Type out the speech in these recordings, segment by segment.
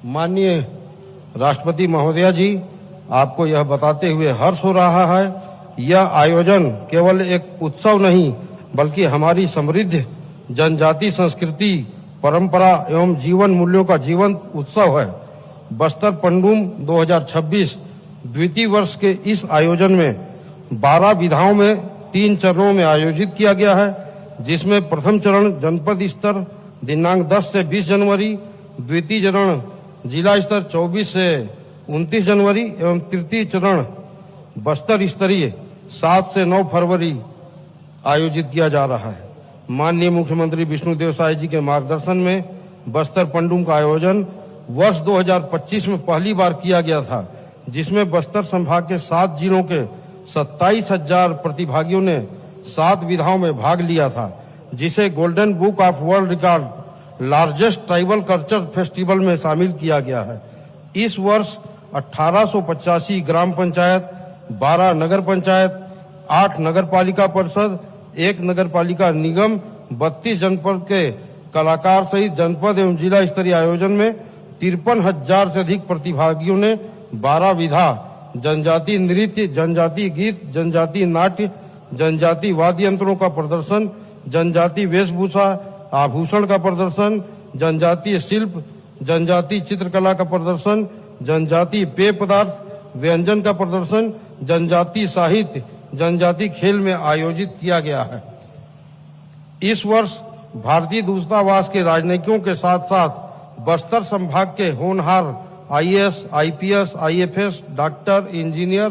माननीय राष्ट्रपति महोदया जी, आपको यह बताते हुए हर्ष हो रहा है, यह आयोजन केवल एक उत्सव नहीं बल्कि हमारी समृद्ध जनजाति संस्कृति, परंपरा एवं जीवन मूल्यों का जीवंत उत्सव है। बस्तर पंडुम 2026 द्वितीय वर्ष के इस आयोजन में 12 विधाओं में 3 चरणों में आयोजित किया गया है, जिसमें प्रथम चरण जनपद स्तर दिनांक 10 से 20 जनवरी, द्वितीय चरण जिला स्तर 24 से 29 जनवरी एवं तृतीय चरण बस्तर स्तरीय 7 से 9 फरवरी आयोजित किया जा रहा है। माननीय मुख्यमंत्री विष्णुदेव साय जी के मार्गदर्शन में बस्तर पंडुम का आयोजन वर्ष 2025 में पहली बार किया गया था, जिसमें बस्तर संभाग के 7 जिलों के 27,000 प्रतिभागियों ने 7 विधाओं में भाग लिया था, जिसे golden book of world record largest tribal culture festival में शामिल किया गया है। इस वर्ष 1885 ग्राम पंचायत, 12 नगर पंचायत, 8 नगर पालिका परिषद, 1 नगर पालिका निगम, 32 जनपद के कलाकार सहित जनपद एवं जिला स्तरीय आयोजन में 53,000 से अधिक प्रतिभागियों ने 12 विधा, जनजाति नृत्य, जनजाति गीत, जनजाति नाट्य, जनजाति वाद्य यंत्रों का प्रदर्शन, जनजाति वेशभूषा आभूषण का प्रदर्शन, जनजातीय शिल्प, जनजाति चित्रकला का प्रदर्शन, जनजाति पेय पदार्थ व्यंजन का प्रदर्शन, जनजाति साहित्य, जनजाति खेल में आयोजित किया गया है। इस वर्ष भारतीय दूतावास के राजनयिकों के साथ साथ बस्तर संभाग के होनहार IAS, IPS, IFS, doctor, engineer,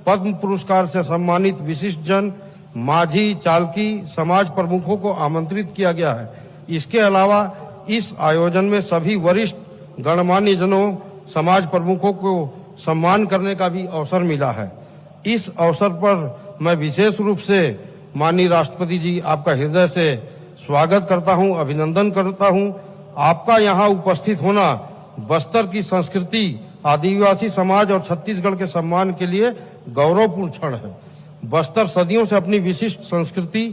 Padma पुरस्कार से सम्मानित विशिष्ट जन, माझी, चालकी, समाज प्रमुखों को आमंत्रित किया गया है। इसके अलावा इस आयोजन में सभी वरिष्ठ गणमान्य जनों, समाज प्रमुखों को सम्मान करने का भी अवसर मिला है। इस अवसर पर मैं विशेष रूप से माननीय राष्ट्रपति जी आपका हृदय से स्वागत करता हूं, अभिनंदन करता हूं। आपका यहां उपस्थित होना बस्तर की संस्कृति, आदिवासी समाज और छत्तीसगढ़ के सम्मान के लिए गौरवपूर्ण क्षण है। बस्तर सदियों से अपनी विशिष्ट संस्कृति,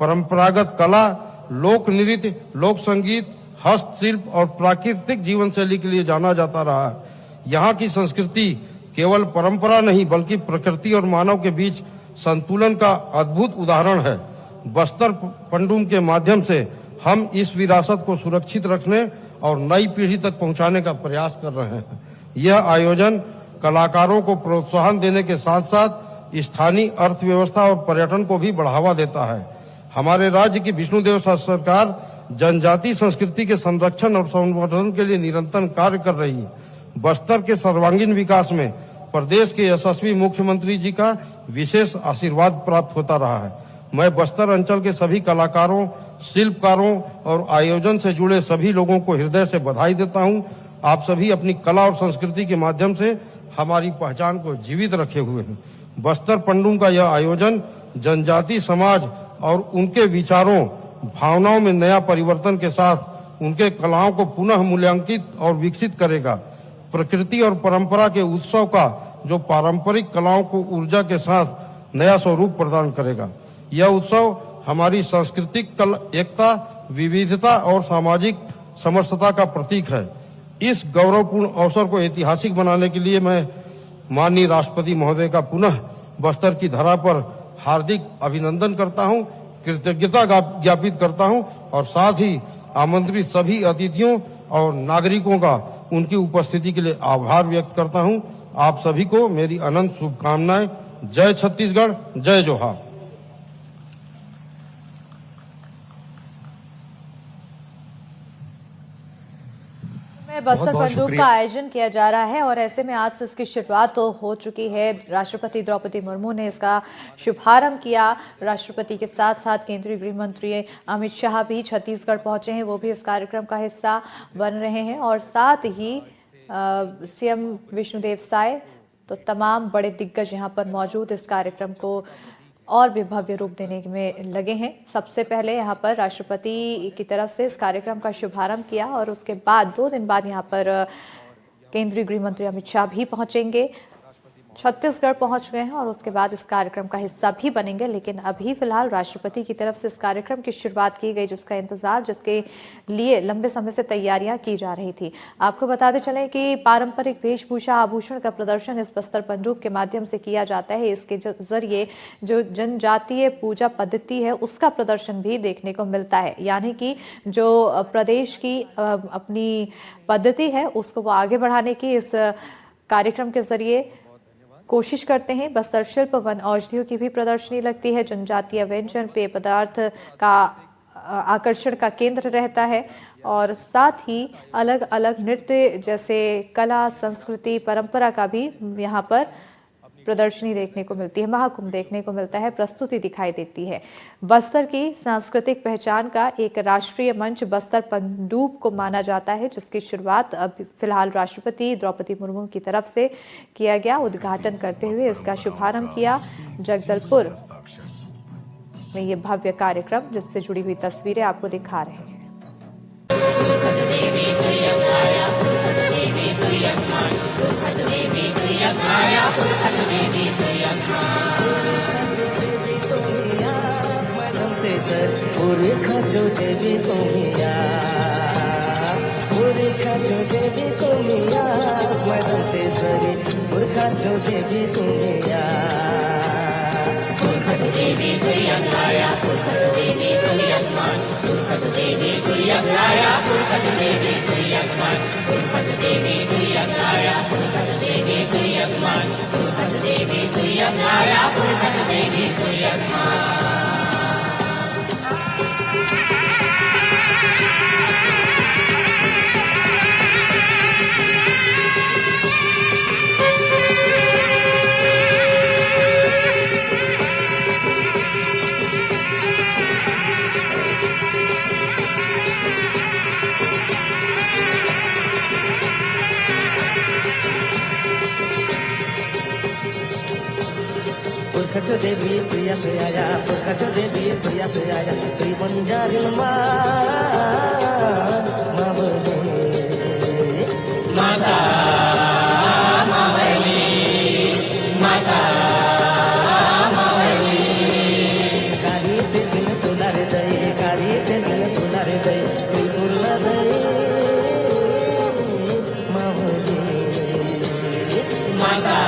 परंपरागत कला, लोक नृत्य, लोक संगीत, हस्तशिल्प और प्राकृतिक जीवन शैली के लिए जाना जाता रहा है। यहाँ की संस्कृति केवल परंपरा नहीं बल्कि प्रकृति और मानव के बीच संतुलन का अद्भुत उदाहरण है। बस्तर पंडुम के माध्यम से हम इस विरासत को सुरक्षित रखने और नई पीढ़ी तक पहुंचाने का प्रयास कर रहे हैं। यह आयोजन कलाकारों को प्रोत्साहन देने के साथ साथ स्थानीय अर्थव्यवस्था और पर्यटन को भी बढ़ावा देता है। हमारे राज्य की विष्णुदेव सरकार जनजाति संस्कृति के संरक्षण और संवर्धन के लिए निरंतर कार्य कर रही है। बस्तर के सर्वांगीण विकास में प्रदेश के यशस्वी मुख्यमंत्री जी का विशेष आशीर्वाद प्राप्त होता रहा है। मैं बस्तर अंचल के सभी कलाकारों, शिल्पकारों और आयोजन से जुड़े सभी लोगों को हृदय से बधाई देता हूं। आप सभी अपनी कला और संस्कृति के माध्यम से हमारी पहचान को जीवित रखे हुए हैं। बस्तर पंडुम का यह आयोजन जनजाति समाज और उनके विचारों, भावनाओं में नया परिवर्तन के साथ उनके कलाओं को पुनः मूल्यांकित और विकसित करेगा। प्रकृति और परंपरा के उत्सव का जो पारंपरिक कलाओं को ऊर्जा के साथ नया स्वरूप प्रदान करेगा। यह उत्सव हमारी सांस्कृतिक एकता, विविधता और सामाजिक समरसता का प्रतीक है। इस गौरवपूर्ण अवसर को ऐतिहासिक बनाने के लिए मैं माननीय राष्ट्रपति महोदय का पुनः बस्तर की धरा पर हार्दिक अभिनंदन करता हूं, कृतज्ञता ज्ञापित करता हूं और साथ ही आमंत्रित सभी अतिथियों और नागरिकों का उनकी उपस्थिति के लिए आभार व्यक्त करता हूं। आप सभी को मेरी अनंत शुभकामनाएं। जय छत्तीसगढ़, जय जोहार। बस्तर पंडुम का आयोजन किया जा रहा है और ऐसे में आज से इसकी शुरुआत तो हो चुकी है। राष्ट्रपति द्रौपदी मुर्मू ने इसका शुभारंभ किया। राष्ट्रपति के साथ साथ केंद्रीय गृह मंत्री अमित शाह भी छत्तीसगढ़ पहुंचे हैं, वो भी इस कार्यक्रम का हिस्सा बन रहे हैं और साथ ही सीएम विष्णुदेव साय, तो तमाम बड़े दिग्गज यहाँ पर मौजूद इस कार्यक्रम को और भी भव्य रूप देने में लगे हैं। सबसे पहले यहाँ पर राष्ट्रपति की तरफ से इस कार्यक्रम का शुभारंभ किया और उसके बाद 2 दिन बाद यहाँ पर केंद्रीय गृह मंत्री अमित शाह भी पहुंचेंगे छत्तीसगढ़ पहुंच गए हैं और उसके बाद इस कार्यक्रम का हिस्सा भी बनेंगे। लेकिन अभी फिलहाल राष्ट्रपति की तरफ से इस कार्यक्रम की शुरुआत की गई, जिसका इंतजार, जिसके लिए लंबे समय से तैयारियां की जा रही थी। आपको बताते चलें कि पारंपरिक वेशभूषा आभूषण का प्रदर्शन इस बस्तर पनडुब्बी के माध्यम से किया जाता है। इसके जरिए जो जनजातीय पूजा पद्धति है उसका प्रदर्शन भी देखने को मिलता है, यानी कि जो प्रदेश की अपनी पद्धति है उसको वो आगे बढ़ाने की इस कार्यक्रम के जरिए कोशिश करते हैं। बस्तर शिल्प, वन औषधियों की भी प्रदर्शनी लगती है। जनजातीय व्यंजन, पेय पदार्थ का आकर्षण का केंद्र रहता है और साथ ही अलग अलग नृत्य जैसे कला, संस्कृति, परंपरा का भी यहाँ पर प्रदर्शनी देखने को मिलती है, महाकुंभ देखने को मिलता है, प्रस्तुति दिखाई देती है। बस्तर की सांस्कृतिक पहचान का एक राष्ट्रीय मंच बस्तर पनडुब्बी को माना जाता है, जिसकी शुरुआत अब फिलहाल राष्ट्रपति द्रौपदी मुर्मू की तरफ से किया गया। उद्घाटन करते हुए इसका शुभारंभ किया जगदलपुर में ये भव्य कार्यक्रम, जिससे जुड़ी हुई तस्वीरें आपको दिखा रहे हैं। पुरखचो देवी प्रिया प्रिया, पुरखचो देवी प्रिया प्रिया, त्रिभुवन माता माता कारी दिन तुलार दई, कारी दिन तुलार दई, तुला दई माता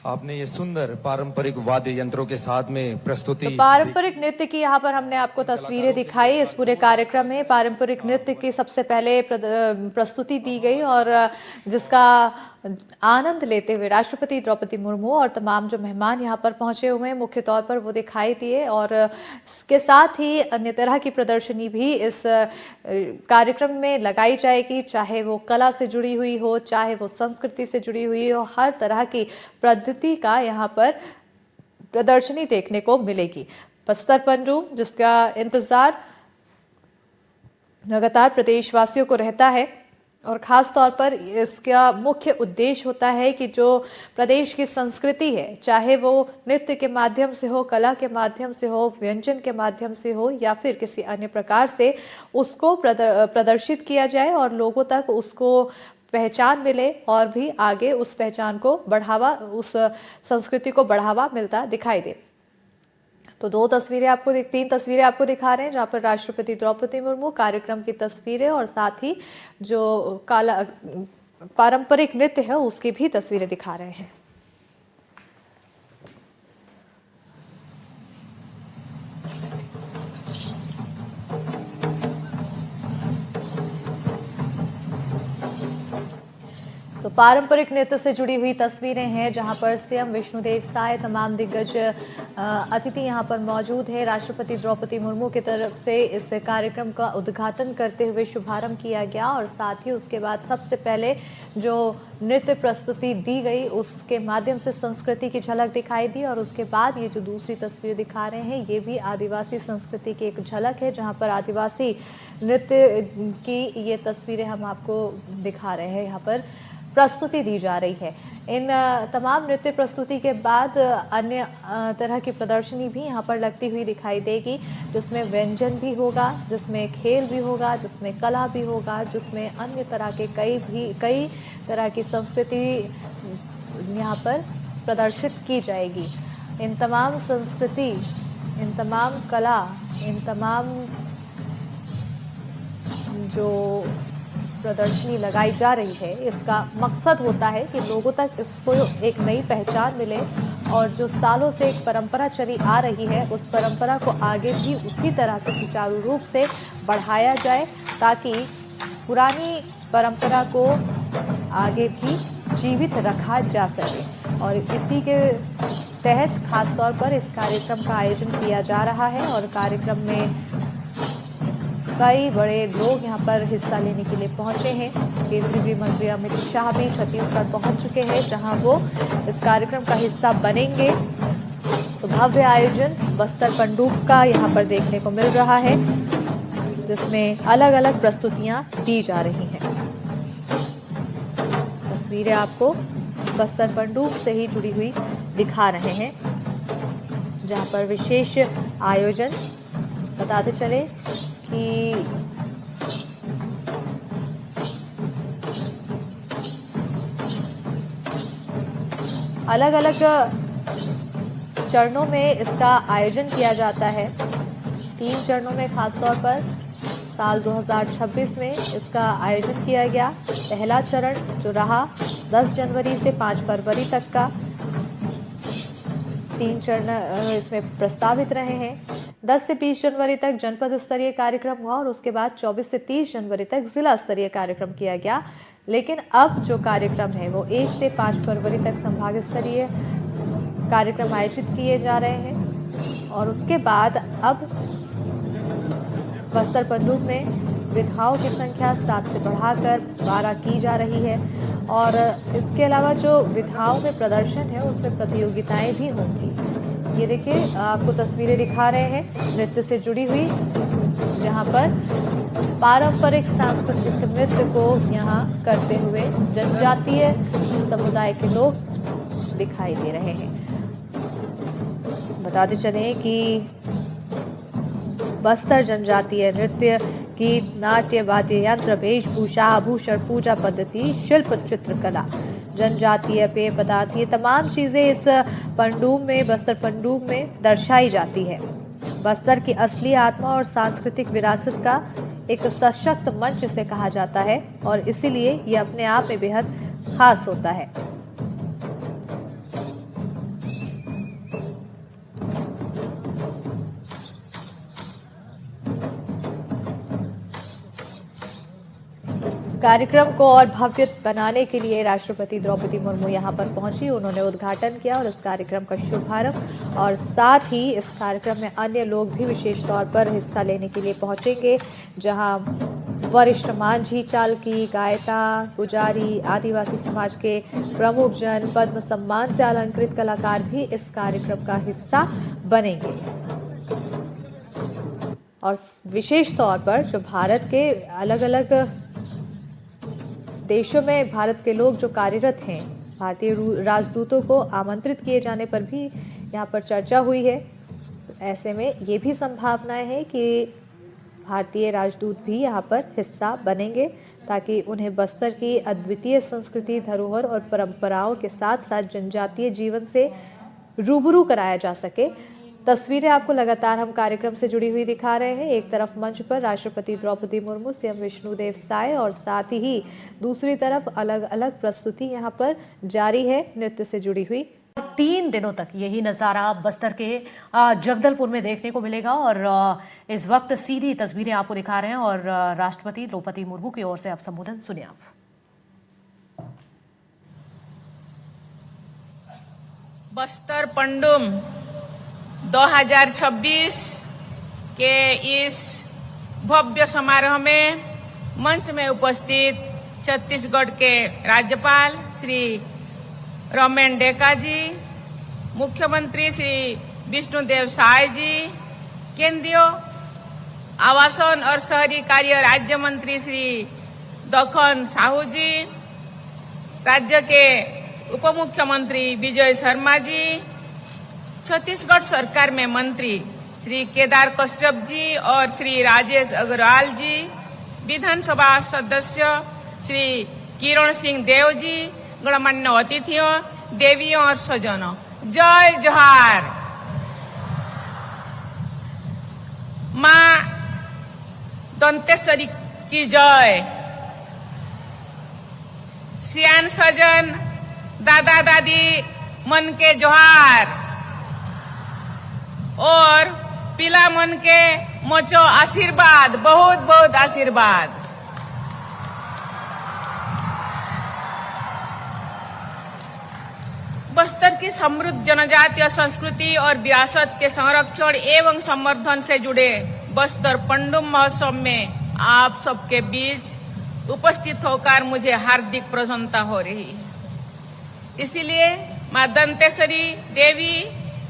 आपने ये सुंदर पारंपरिक वाद्य यंत्रों के साथ में प्रस्तुति तो पारंपरिक नृत्य की यहाँ पर हमने आपको तस्वीरें दिखाई। इस पूरे कार्यक्रम में पारंपरिक नृत्य की सबसे पहले प्रस्तुति दी गई और जिसका आनंद लेते हुए राष्ट्रपति द्रौपदी मुर्मू और तमाम जो मेहमान यहाँ पर पहुंचे हुए हैं मुख्य तौर पर वो दिखाई दिए। और इसके साथ ही अन्य तरह की प्रदर्शनी भी इस कार्यक्रम में लगाई जाएगी, चाहे वो कला से जुड़ी हुई हो, चाहे वो संस्कृति से जुड़ी हुई हो, हर तरह की पद्धति का यहाँ पर प्रदर्शनी देखने को मिलेगी। बस्तर पंडूम जिसका इंतजार लगातार प्रदेशवासियों को रहता है और खास तौर पर इसका मुख्य उद्देश्य होता है कि जो प्रदेश की संस्कृति है, चाहे वो नृत्य के माध्यम से हो, कला के माध्यम से हो, व्यंजन के माध्यम से हो या फिर किसी अन्य प्रकार से उसको प्रदर्शित किया जाए और लोगों तक उसको पहचान मिले और भी आगे उस पहचान को बढ़ावा, उस संस्कृति को बढ़ावा मिलता दिखाई दे। तो तीन तस्वीरें आपको दिखा रहे हैं जहां पर राष्ट्रपति द्रौपदी मुर्मू कार्यक्रम की तस्वीरें और साथ ही जो पारंपरिक नृत्य है उसकी भी तस्वीरें दिखा रहे हैं। तो पारंपरिक नृत्य से जुड़ी हुई तस्वीरें हैं जहां पर सीएम विष्णुदेव साय, तमाम दिग्गज अतिथि यहां पर मौजूद है। राष्ट्रपति द्रौपदी मुर्मू की तरफ से इस कार्यक्रम का उद्घाटन करते हुए शुभारंभ किया गया और साथ ही उसके बाद सबसे पहले जो नृत्य प्रस्तुति दी गई उसके माध्यम से संस्कृति की झलक दिखाई दी और उसके बाद ये जो दूसरी तस्वीर दिखा रहे हैं ये भी आदिवासी संस्कृति की एक झलक है जहाँ पर आदिवासी नृत्य की ये तस्वीरें हम आपको दिखा रहे हैं। यहाँ पर प्रस्तुति दी जा रही है। इन तमाम नृत्य प्रस्तुति के बाद अन्य तरह की प्रदर्शनी भी यहाँ पर लगती हुई दिखाई देगी, जिसमें व्यंजन भी होगा, जिसमें खेल भी होगा, जिसमें कला भी होगा, जिसमें अन्य तरह के कई तरह की संस्कृति यहाँ पर प्रदर्शित की जाएगी। इन तमाम संस्कृति, इन तमाम कला, इन तमाम जो प्रदर्शनी लगाई जा रही है इसका मकसद होता है कि लोगों तक इसको एक नई पहचान मिले और जो सालों से एक परंपरा चली आ रही है उस परंपरा को आगे भी उसी तरह से सुचारू रूप से बढ़ाया जाए ताकि पुरानी परंपरा को आगे भी जीवित रखा जा सके। और इसी के तहत खास तौर पर इस कार्यक्रम का आयोजन किया जा रहा है और कार्यक्रम में कई बड़े लोग यहाँ पर हिस्सा लेने के लिए पहुंचे हैं। केंद्रीय गृह मंत्री अमित शाह भी छत्तीसगढ़ पहुंच चुके हैं जहां वो इस कार्यक्रम का हिस्सा बनेंगे। तो भव्य आयोजन बस्तर पंडूब का यहाँ पर देखने को मिल रहा है जिसमें अलग अलग प्रस्तुतियां दी जा रही हैं। तस्वीरें आपको बस्तर पंडूब से ही जुड़ी हुई दिखा रहे हैं जहां पर विशेष आयोजन बताते चले कि अलग अलग चरणों में इसका आयोजन किया जाता है। 3 चरणों में खासतौर पर साल 2026 में इसका आयोजन किया गया। पहला चरण जो रहा 10 जनवरी से 5 फरवरी तक का, 3 चरण इसमें प्रस्तावित रहे हैं। 10 से 20 जनवरी तक जनपद स्तरीय कार्यक्रम हुआ और उसके बाद 24 से 30 जनवरी तक जिला स्तरीय कार्यक्रम किया गया। लेकिन अब जो कार्यक्रम है वो 1 से 5 फरवरी तक संभाग स्तरीय कार्यक्रम आयोजित किए जा रहे हैं और उसके बाद अब बस्तर पंडूब में विधाओं की संख्या 7 से बढ़ाकर 12 की जा रही है और इसके अलावा जो विधाओं में प्रदर्शन है उसमें प्रतियोगिताएं भी होंगी। ये देखिए आपको तस्वीरें दिखा रहे हैं नृत्य से जुड़ी हुई जहां पर पारंपरिक सांस्कृतिक नृत्य को यहाँ करते हुए जनजातीय समुदाय के लोग दिखाई दे रहे हैं। बताते चलें कि बस्तर जनजातीय नृत्य, गीत, नाट्य, वाद्य यंत्र, वेशभूषा, आभूषण, पूजा पद्धति, शिल्प, चित्रकला, जनजातीय पेय पदार्थ, ये तमाम चीज़ें इस पंडूब में, बस्तर पंडूब में दर्शाई जाती है। बस्तर की असली आत्मा और सांस्कृतिक विरासत का एक सशक्त मंच इसे कहा जाता है और इसीलिए ये अपने आप में बेहद खास होता है। कार्यक्रम को और भव्य बनाने के लिए राष्ट्रपति द्रौपदी मुर्मू यहां पर पहुंची। उन्होंने उद्घाटन किया और इस कार्यक्रम का शुभारंभ, और साथ ही इस कार्यक्रम में अन्य लोग भी विशेष तौर पर हिस्सा लेने के लिए पहुंचेंगे, जहां वरिष्ठ मांझी चालकी, गायता, पुजारी, आदिवासी समाज के प्रमुख जन, पद्म सम्मान से अलंकृत कलाकार भी इस कार्यक्रम का हिस्सा बनेंगे। और विशेष तौर पर जो भारत के अलग अलग देशों में भारत के लोग जो कार्यरत हैं, भारतीय राजदूतों को आमंत्रित किए जाने पर भी यहाँ पर चर्चा हुई है। ऐसे में ये भी संभावनाएं हैं कि भारतीय राजदूत भी यहाँ पर हिस्सा बनेंगे, ताकि उन्हें बस्तर की अद्वितीय संस्कृति, धरोहर और परंपराओं के साथ साथ जनजातीय जीवन से रूबरू कराया जा सके। तस्वीरें आपको लगातार हम कार्यक्रम से जुड़ी हुई दिखा रहे हैं। एक तरफ मंच पर राष्ट्रपति द्रौपदी मुर्मू, सीएम विष्णुदेव साय, और साथ ही दूसरी तरफ अलग अलग प्रस्तुति यहां पर जारी है नृत्य से जुड़ी हुई। 3 दिनों तक यही नज़ारा बस्तर के जगदलपुर में देखने को मिलेगा, और इस वक्त सीधी तस्वीरें आपको दिखा रहे हैं। और राष्ट्रपति द्रौपदी मुर्मू की ओर से आप संबोधन सुनिए आप। बस्तर पंडुम 2026 के इस भव्य समारोह में मंच में उपस्थित छत्तीसगढ़ के राज्यपाल श्री रमेन डेका जी, मुख्यमंत्री श्री विष्णुदेव साय जी, केंद्रीय आवासन और शहरी कार्य राज्य मंत्री श्री दखन साहू जी, राज्य के उप मुख्यमंत्री विजय शर्मा जी, छत्तीसगढ़ सरकार में मंत्री श्री केदार कश्यप जी और श्री राजेश अग्रवाल जी, विधानसभा सदस्य श्री किरण सिंह देव जी, गणमान्य अतिथियों, देवियों और स्वजनों, जय जोहार। माँ दंतेश्वरी की जय। सियान सजन, दादा दादी मन के जोहार, और पिला मन के मोचो आशीर्वाद, बहुत बहुत आशीर्वाद। बस्तर की समृद्ध जनजातीय संस्कृति और विरासत के संरक्षण एवं संवर्धन से जुड़े बस्तर पंडुम महोत्सव में आप सबके बीच उपस्थित होकर मुझे हार्दिक प्रसन्नता हो रही है। इसीलिए मां दंतेश्वरी देवी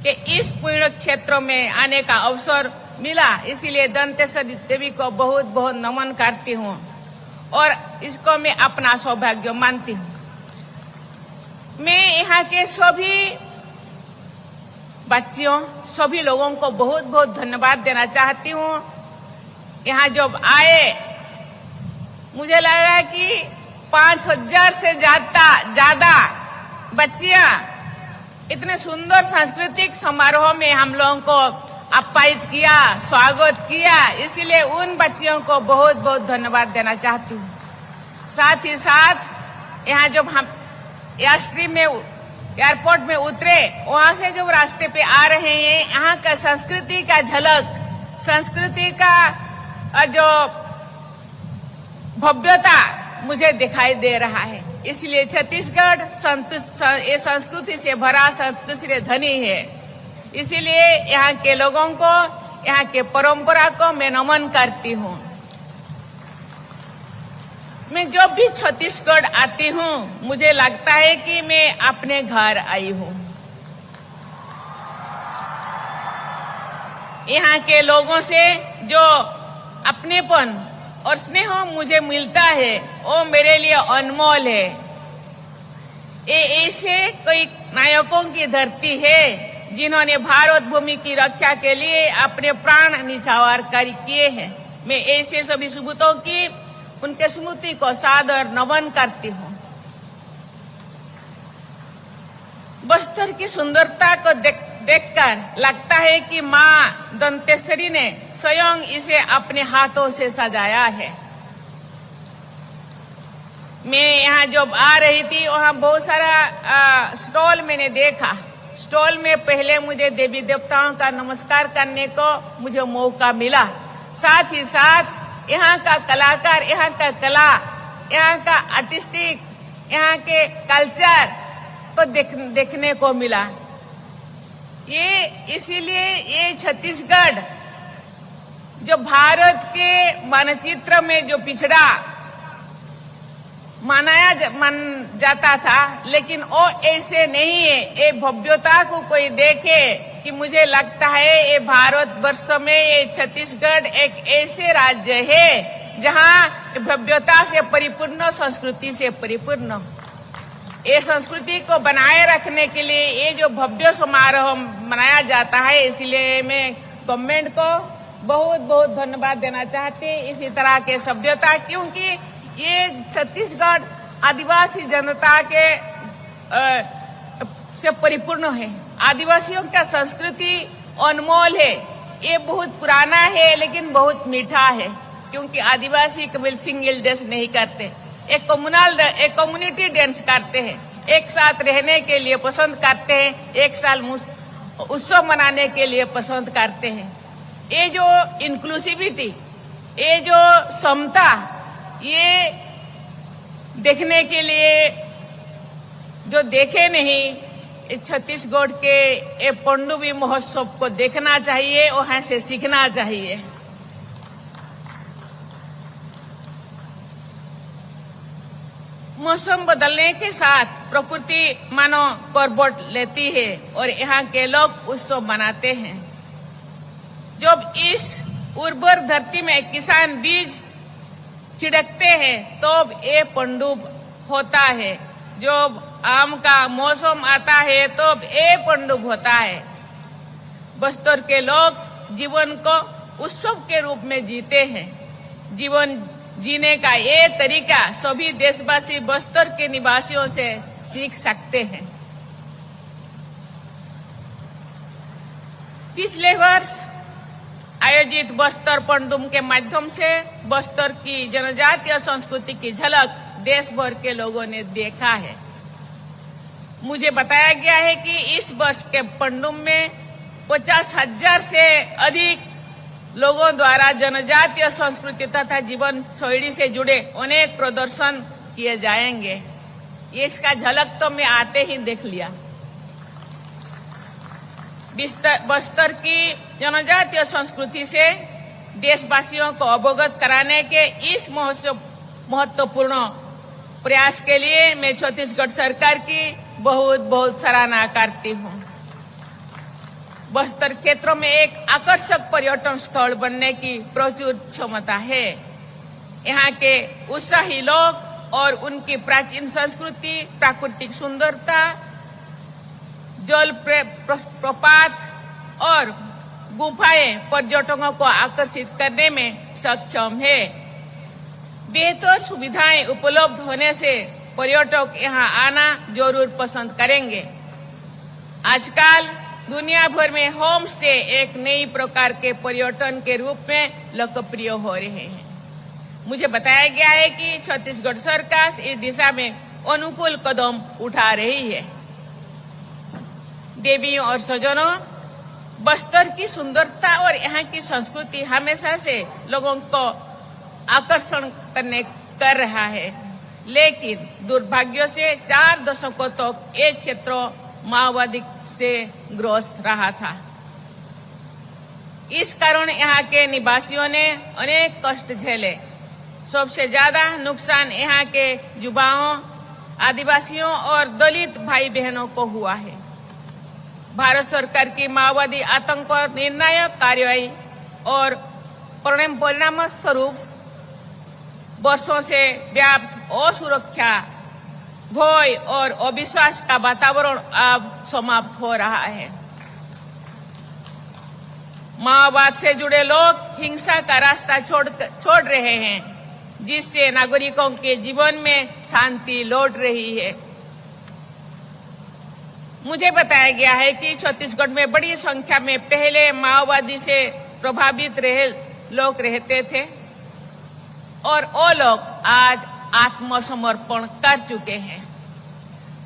के इस पुण्य क्षेत्र में आने का अवसर मिला, इसीलिए दंतेश्वरी देवी को बहुत बहुत नमन करती हूँ और इसको मैं अपना सौभाग्य मानती हूँ। मैं यहाँ के सभी बच्चियों, सभी लोगों को बहुत बहुत धन्यवाद देना चाहती हूँ। यहाँ जब आए मुझे लगा कि 5000 से ज्यादा बच्चियां इतने सुंदर सांस्कृतिक समारोह में हम लोगों को आप्यायित किया, स्वागत किया, इसीलिए उन बच्चियों को बहुत बहुत धन्यवाद देना चाहती हूँ। साथ ही साथ यहाँ जब हम एयरपोर्ट में उतरे, वहां से जब रास्ते पे आ रहे हैं, यहाँ का संस्कृति का झलक, संस्कृति का जो भव्यता मुझे दिखाई दे रहा है। इसलिए छत्तीसगढ़ ये संस्कृति से भरा, संस्कृति से धनी है। इसीलिए यहाँ के लोगों को, यहाँ के परंपरा को मैं नमन करती हूँ। मैं जब भी छत्तीसगढ़ आती हूँ मुझे लगता है कि मैं अपने घर आई हूँ। यहाँ के लोगों से जो अपनेपन और स्नेह मुझे मिलता है वो मेरे लिए अनमोल है। ये ऐसे कई नायकों की धरती है जिन्होंने भारत भूमि की रक्षा के लिए अपने प्राण न्यौछावर किए हैं। मैं ऐसे सभी सुपूतों की, उनके स्मृति को सादर नमन करती हूँ। बस्तर की सुंदरता को देखकर लगता है कि माँ दंतेश्वरी ने स्वयं इसे अपने हाथों से सजाया है। मैं यहाँ जब आ रही थी वहाँ बहुत सारा स्टॉल मैंने देखा। स्टॉल में पहले मुझे देवी देवताओं का नमस्कार करने को मुझे मौका मिला। साथ ही साथ यहाँ का कलाकार, यहाँ का कला यहाँ का आर्टिस्टिक, यहाँ के कल्चर को देखने को मिला। ये इसीलिए ये छत्तीसगढ़ जो भारत के मानचित्र में जो पिछड़ा मान जाता था, लेकिन वो ऐसे नहीं है। ये भव्यता को कोई देखे कि मुझे लगता है ये भारत वर्ष में ये छत्तीसगढ़ एक ऐसे राज्य है जहाँ भव्यता से परिपूर्ण, संस्कृति से परिपूर्ण। ये संस्कृति को बनाए रखने के लिए ये जो भव्य समारोह मनाया जाता है, इसलिए मैं गवर्नमेंट को बहुत बहुत धन्यवाद देना चाहती हूँ इसी तरह के सभ्यता, क्योंकि ये छत्तीसगढ़ आदिवासी जनता के से परिपूर्ण है। आदिवासियों का संस्कृति अनमोल है, ये बहुत पुराना है लेकिन बहुत मीठा है, क्योंकि आदिवासी कभी सिंगल डांस नहीं करते, एक कम्युनिटी डांस करते हैं, एक साथ रहने के लिए पसंद करते हैं, एक साल उत्सव मनाने के लिए पसंद करते हैं। ये जो इंक्लूसिविटी, ये जो समता, ये देखने के लिए जो देखे नहीं, छत्तीसगढ़ के ये पनडुब्बी महोत्सव को देखना चाहिए, वहां से सीखना चाहिए। मौसम बदलने के साथ प्रकृति मानो करवट लेती है और यहाँ के लोग उत्सव मनाते हैं। जब इस उर्वर धरती में किसान बीज छिड़कते हैं तब ये पनडुब्बी होता है। जब आम का मौसम आता है तब ये पनडुब्बी होता है। बस्तर के लोग जीवन को उत्सव के रूप में जीते हैं। जीवन जीने का ये तरीका सभी देशवासी बस्तर के निवासियों से सीख सकते हैं। पिछले वर्ष आयोजित बस्तर पनडुब्बी के माध्यम से बस्तर की जनजातीय संस्कृति की झलक देश भर के लोगों ने देखा है। मुझे बताया गया है कि इस वर्ष के पनडुब्बी में 50,000 से अधिक लोगों द्वारा जनजातीय संस्कृति तथा जीवन शैली से जुड़े अनेक प्रदर्शन किए जाएंगे। इसका झलक तो मैं आते ही देख लिया। बस्तर की जनजातीय संस्कृति से देशवासियों को अवगत कराने के इस महत्वपूर्ण प्रयास के लिए मैं छत्तीसगढ़ सरकार की बहुत बहुत सराहना करती हूँ। बस्तर क्षेत्र में एक आकर्षक पर्यटन स्थल बनने की प्रचुर क्षमता है। यहाँ के उत्साही लोग और उनकी प्राचीन संस्कृति, प्राकृतिक सुंदरता, जल प्रपात और गुफाएं पर्यटकों को आकर्षित करने में सक्षम है। बेहतर सुविधाएं उपलब्ध होने से पर्यटक यहाँ आना जरूर पसंद करेंगे। आजकल दुनिया भर में होम स्टे एक नई प्रकार के पर्यटन के रूप में लोकप्रिय हो रहे हैं। मुझे बताया गया है कि छत्तीसगढ़ सरकार इस दिशा में अनुकूल कदम उठा रही है। देवियों और सज्जनों, बस्तर की सुंदरता और यहाँ की संस्कृति हमेशा से लोगों को आकर्षण कर रहा है, लेकिन दुर्भाग्य से 4 दशकों तक ये क्षेत्र माओवादी से ग्रस्त रहा था। इस कारण यहाँ के निवासियों ने अनेक कष्ट झेले। सबसे ज्यादा नुकसान यहाँ के युवाओं, आदिवासियों और दलित भाई बहनों को हुआ है। भारत सरकार की माओवादी आतंक पर निर्णायक कार्रवाई और परिणाम स्वरूप वर्षों से व्याप्त असुरक्षा, भय और अविश्वास का वातावरण अब समाप्त हो रहा है। माओवाद से जुड़े लोग हिंसा का रास्ता छोड़ रहे हैं, जिससे नागरिकों के जीवन में शांति लौट रही है। मुझे बताया गया है कि छत्तीसगढ़ में बड़ी संख्या में पहले माओवादी से प्रभावित लोग रहते थे और वो लोग आज आत्मसमर्पण कर चुके हैं।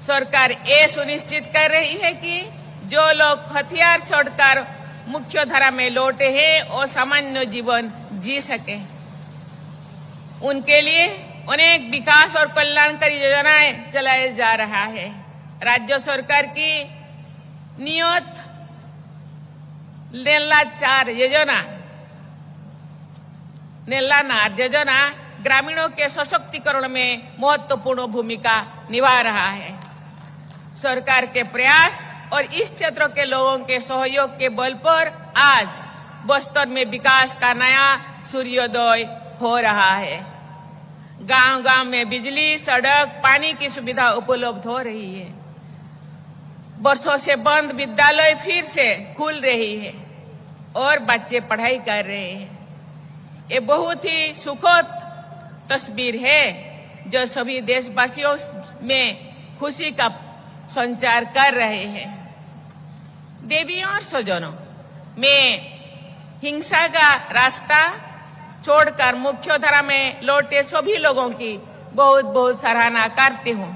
सरकार ये सुनिश्चित कर रही है कि जो लोग हथियार छोड़कर मुख्य धारा में लौटे हैं और सामान्य जीवन जी सके। उनके लिए अनेक विकास और कल्याणकारी योजनाएं चलाए जा रहा है। राज्य सरकार की नियत नेला नार योजना ग्रामीणों के सशक्तिकरण में महत्वपूर्ण भूमिका निभा रहा है। सरकार के प्रयास और इस क्षेत्र के लोगों के सहयोग के बल पर आज बस्तर में विकास का नया सूर्योदय हो रहा है। गांव-गांव में बिजली, सड़क, पानी की सुविधा उपलब्ध हो रही है। वर्षों से बंद विद्यालय फिर से खुल रही है और बच्चे पढ़ाई कर रहे हैं। ये बहुत ही सुखद तस्वीर है जो सभी देशवासियों में खुशी का संचार कर रहे हैं। देवियों और स्वजनों, मैं हिंसा का रास्ता छोड़कर मुख्य धारा में लौटे सभी लोगों की बहुत बहुत सराहना करती हूँ।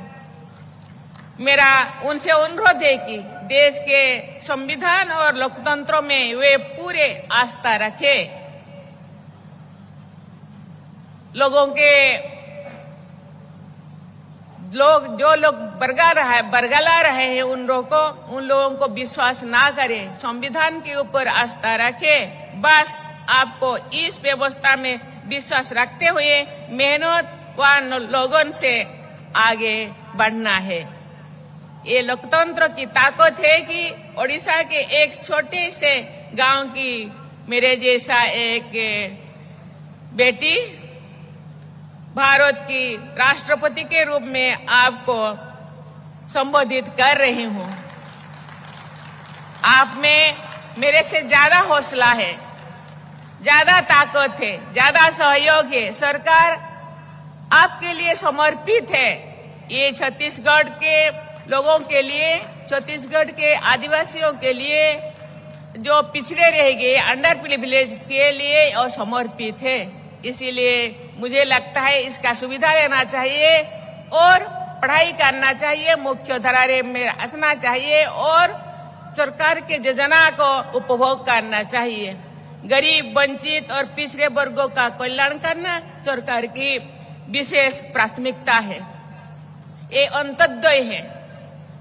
मेरा उनसे अनुरोध है कि देश के संविधान और लोकतंत्र में वे पूरे आस्था रखें। जो लोग बरगला रहे हैं उन लोगों को विश्वास ना करें, संविधान के ऊपर आस्था रखें। बस आपको इस व्यवस्था में विश्वास रखते हुए मेहनत व लोगों से आगे बढ़ना है। ये लोकतंत्र की ताकत है कि ओडिशा के एक छोटे से गांव की मेरे जैसा एक बेटी भारत की राष्ट्रपति के रूप में आपको संबोधित कर रही हूँ। आप में मेरे से ज्यादा हौसला है, ज्यादा ताकत है, ज्यादा सहयोग है। सरकार आपके लिए समर्पित है। ये छत्तीसगढ़ के लोगों के लिए, छत्तीसगढ़ के आदिवासियों के लिए, जो पिछड़े रह गए, अंडर प्रिविलेज के लिए और समर्पित है। इसीलिए मुझे लगता है इसका सुविधा लेना चाहिए और पढ़ाई करना चाहिए, मुख्य धारा में आना चाहिए और सरकार के योजना को उपभोग करना चाहिए। गरीब, वंचित और पिछड़े वर्गों का कल्याण करना सरकार की विशेष प्राथमिकता है। ये अंत्योदय है।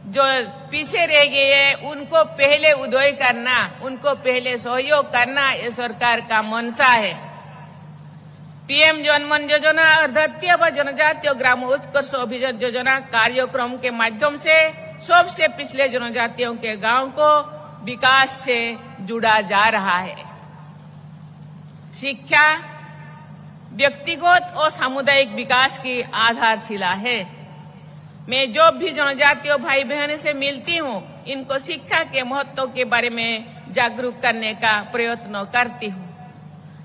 जो पीछे रह गए हैं उनको पहले उदय करना, उनको पहले सहयोग करना, ये सरकार का मंशा है। पीएम जनमन योजना और धरती व जनजातीय ग्राम उत्कर्ष अभियान योजना कार्यक्रम के माध्यम से सबसे पिछले जनजातियों के गांव को विकास से जुड़ा जा रहा है। शिक्षा व्यक्तिगत और सामुदायिक विकास की आधारशिला है। मैं जो भी जनजातीय भाई बहनों से मिलती हूँ, इनको शिक्षा के महत्व के बारे में जागरूक करने का प्रयत्न करती हूँ।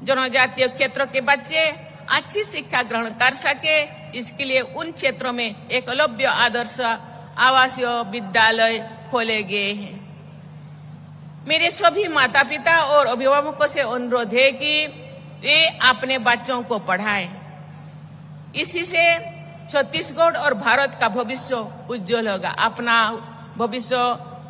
जनजातीय क्षेत्रों के बच्चे अच्छी शिक्षा ग्रहण कर सके, इसके लिए उन क्षेत्रों में एकलव्य आदर्श आवासीय विद्यालय खोले गए हैं। मेरे सभी माता पिता और अभिभावकों से अनुरोध है कि वे अपने बच्चों को पढ़ाएं। इसी से छत्तीसगढ़ और भारत का भविष्य उज्जवल होगा। अपना भविष्य,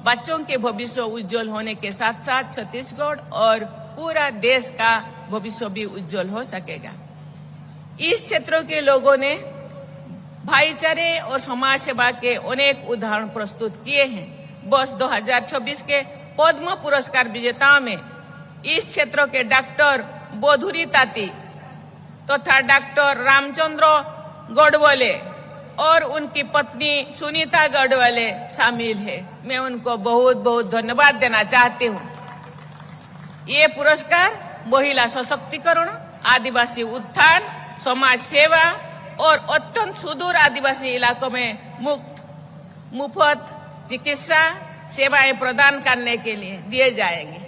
बच्चों के भविष्य उज्जवल होने के साथ साथ छत्तीसगढ़ और पूरा देश का भविष्य भी उज्जवल हो सकेगा। इस क्षेत्रों के लोगों ने भाईचारे और समाज सेवा के अनेक उदाहरण प्रस्तुत किए हैं। वर्ष 2026 के पद्म पुरस्कार विजेताओं में इस क्षेत्र के डॉक्टर बोधुरी ताती तथा डॉक्टर रामचंद्र गढ़वाले और उनकी पत्नी सुनीता गढ़वाले शामिल है। मैं उनको बहुत बहुत धन्यवाद देना चाहती हूँ। ये पुरस्कार महिला सशक्तिकरण, आदिवासी उत्थान, समाज सेवा और अत्यंत सुदूर आदिवासी इलाकों में मुफ्त चिकित्सा सेवाएं प्रदान करने के लिए दिए जाएंगे।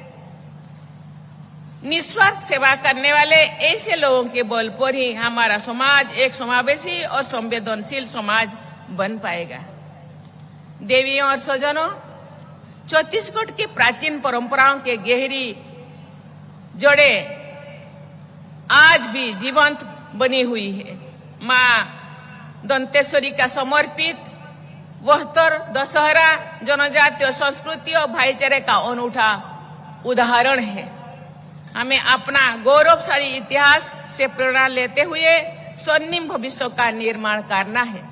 निस्वार्थ सेवा करने वाले ऐसे लोगों के बल पर ही हमारा समाज एक समावेशी और संवेदनशील समाज बन पाएगा। देवियों और स्वजनों, छत्तीसगढ़ की प्राचीन परंपराओं के गहरी जड़ें आज भी जीवंत बनी हुई है। माँ दंतेश्वरी का समर्पित वस्त्र दशहरा जनजातीय संस्कृति और भाईचारे का अनूठा उदाहरण है। हमें अपना गौरवशाली इतिहास से प्रेरणा लेते हुए स्वर्णिम भविष्य का निर्माण करना है।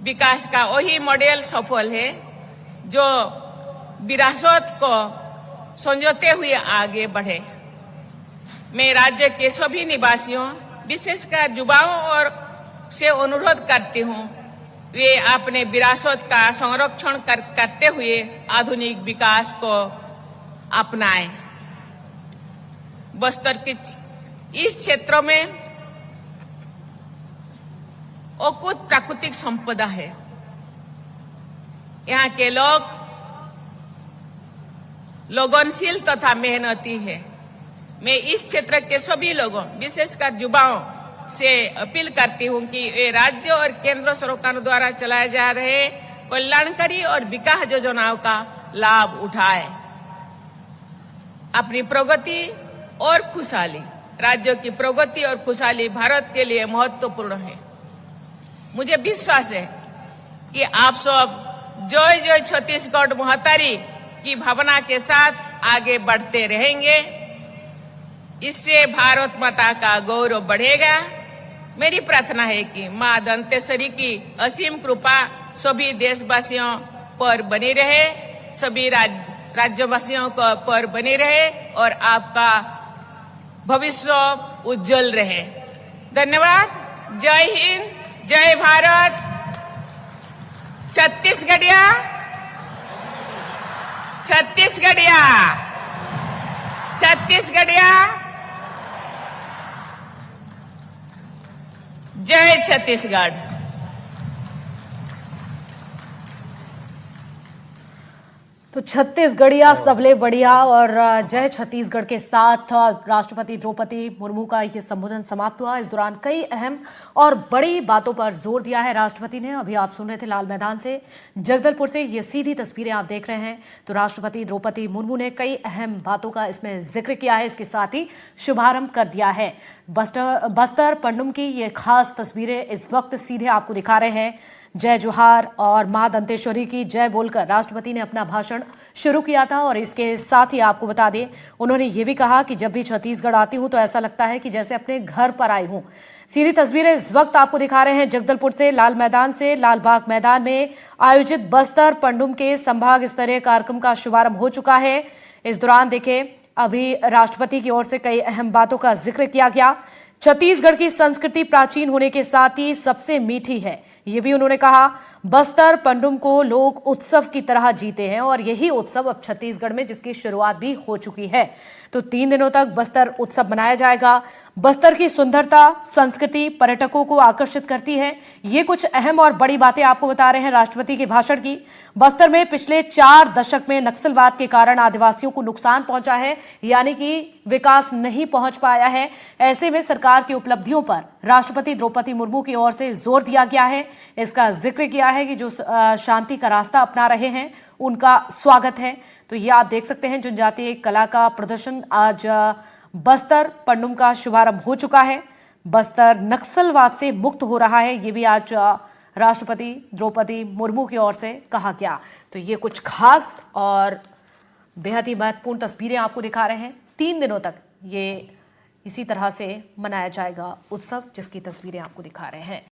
विकास का वही मॉडल सफल है जो विरासत को संजोते हुए आगे बढ़े। मैं राज्य के सभी निवासियों, विशेषकर युवाओं और से अनुरोध करती हूँ, वे अपने विरासत का संरक्षण करते हुए आधुनिक विकास को अपनाएं। बस्तर के इस क्षेत्र में अकुत प्राकृतिक संपदा है। यहाँ के लोग लगनशील तथा मेहनती है। मैं इस क्षेत्र के सभी लोगों, विशेषकर युवाओं से अपील करती हूँ कि वे राज्य और केंद्र सरकार द्वारा चलाए जा रहे कल्याणकारी और विकास योजनाओं का लाभ उठाए। अपनी प्रगति और खुशहाली, राज्यों की प्रगति और खुशहाली भारत के लिए महत्वपूर्ण है। मुझे विश्वास है कि आप सब जय जय छत्तीसगढ़ महतारी की भावना के साथ आगे बढ़ते रहेंगे। इससे भारत माता का गौरव बढ़ेगा। मेरी प्रार्थना है कि मां दंतेश्वरी की असीम कृपा सभी देशवासियों पर बनी रहे, सभी राज्यवासियों पर बनी रहे और आपका भविष्य उज्जवल रहे। धन्यवाद। जय हिंद, जय भारत। छत्तीसगढ़िया, छत्तीसगढ़िया, छत्तीसगढ़िया। जय छत्तीसगढ़। तो छत्तीसगढ़िया सबले बढ़िया और जय छत्तीसगढ़ के साथ राष्ट्रपति द्रौपदी मुर्मू का ये संबोधन समाप्त हुआ। इस दौरान कई अहम और बड़ी बातों पर जोर दिया है राष्ट्रपति ने। अभी आप सुन रहे थे लाल मैदान से, जगदलपुर से ये सीधी तस्वीरें आप देख रहे हैं। तो राष्ट्रपति द्रौपदी मुर्मू ने कई अहम बातों का इसमें जिक्र किया है, इसके साथ ही शुभारंभ कर दिया है। बस्तर पंडुम की ये खास तस्वीरें इस वक्त सीधे आपको दिखा रहे हैं। जय जोहार और मां दंतेश्वरी की जय बोलकर राष्ट्रपति ने अपना भाषण शुरू किया था। और इसके साथ ही आपको बता दें, उन्होंने ये भी कहा कि जब भी छत्तीसगढ़ आती हूं तो ऐसा लगता है कि जैसे अपने घर पर आई हूं। सीधी तस्वीरें इस वक्त आपको दिखा रहे हैं जगदलपुर से, लाल मैदान से। लाल बाग मैदान में आयोजित बस्तर पंडुम के संभाग स्तरीय कार्यक्रम का शुभारंभ हो चुका है। इस दौरान देखें, अभी राष्ट्रपति की ओर से कई अहम बातों का जिक्र किया गया। छत्तीसगढ़ की संस्कृति प्राचीन होने के साथ ही सबसे मीठी है, ये भी उन्होंने कहा। बस्तर पंडुम को लोग उत्सव की तरह जीते हैं और यही उत्सव अब छत्तीसगढ़ में जिसकी शुरुआत भी हो चुकी है। तो 3 दिनों तक बस्तर उत्सव मनाया जाएगा। बस्तर की सुंदरता, संस्कृति पर्यटकों को आकर्षित करती है। ये कुछ अहम और बड़ी बातें आपको बता रहे हैं राष्ट्रपति के भाषण की। बस्तर में पिछले 4 दशक में नक्सलवाद के कारण आदिवासियों को नुकसान पहुंचा है, यानी कि विकास नहीं पहुंच पाया है। ऐसे में सरकार की उपलब्धियों पर राष्ट्रपति द्रौपदी मुर्मू की ओर से जोर दिया गया है। इसका जिक्र किया है कि जो शांति का रास्ता अपना रहे हैं उनका स्वागत है। तो ये आप देख सकते हैं, जनजातीय कला का प्रदर्शन आज बस्तर पंडुम का शुभारंभ हो चुका है। बस्तर नक्सलवाद से मुक्त हो रहा है, ये भी आज राष्ट्रपति द्रौपदी मुर्मू की ओर से कहा गया। तो ये कुछ खास और बेहद ही महत्वपूर्ण तस्वीरें आपको दिखा रहे हैं। 3 दिनों तक ये इसी तरह से मनाया जाएगा उत्सव, जिसकी तस्वीरें आपको दिखा रहे हैं।